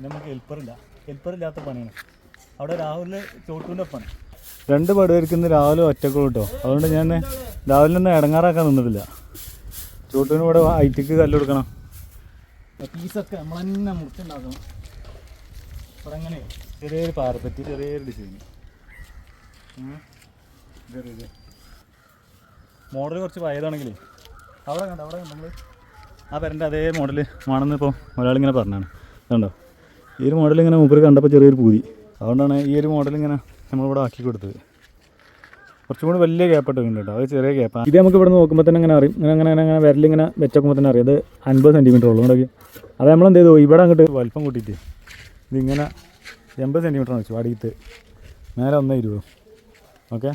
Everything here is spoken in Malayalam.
നമുക്ക് ഹെൽപ്പറില്ലാത്ത പണിയാണ്. അവിടെ രാഹുലിന് ചോട്ടൂൻ്റെ ഒപ്പമാണ്. 2 പടുവർക്ക് ഇന്ന് രാവിലെ ഒറ്റക്കുള്ളൂ കേട്ടോ. അതുകൊണ്ട് ഞാൻ രാവിലെ ഒന്നും ഇടങ്ങാറാക്കാൻ നിന്നിട്ടില്ല. ചോട്ടൂന് ഇവിടെ ഹൈറ്റിക്ക് കല്ല് കൊടുക്കണം. പീസൊക്കെ നമ്മൾ തന്നെ മുറിച്ചുണ്ടാക്കണം. ഇവിടെ അങ്ങനെ ചെറിയൊരു പാറപ്പറ്റി, ചെറിയൊരു ഡിസൈൻ. ചെറിയത് മോഡൽ കുറച്ച് പഴയതാണെങ്കിലേ അവിടെ കണ്ടോ നമ്മൾ ആ പേരൻ്റെ അതേ മോഡൽ വേണമെന്ന് ഇപ്പോൾ ഒരാളിങ്ങനെ പറഞ്ഞാണ്. കണ്ടോ ഈ ഒരു മോഡൽ ഇങ്ങനെ മൂപ്പര് കണ്ടപ്പോൾ ചെറിയൊരു പൂതി. അതുകൊണ്ടാണ് ഈ ഒരു മോഡൽ ഇങ്ങനെ നമ്മളിവിടെ ആക്കി കൊടുത്തത്. കുറച്ചും കൂടി വലിയ ഗ്യാപ്പ് ഇട്ടുണ്ട് കേട്ടോ. അത് ചെറിയ ഗ്യാപ്പാണ്. ഇത് നമുക്ക് ഇവിടെ നോക്കുമ്പോൾ തന്നെ അങ്ങനെ അറിയും. ഇങ്ങനെ വിരലിങ്ങനെ വെച്ചേക്കുമ്പോൾ തന്നെ അറിയാം. അത് 50 സെൻറ്റിമീറ്റർ ഉള്ളൂ. അതുകൊണ്ട് അത് നമ്മളെന്ത് ചെയ്തു, ഇവിടെ അങ്ങോട്ട് വലിപ്പം കൂട്ടിയിട്ട് ഇതിങ്ങനെ 80 സെൻറ്റിമീറ്ററാണ് വെച്ചു. അടിയത്ത് മേലെ 1.20. ഓക്കെ.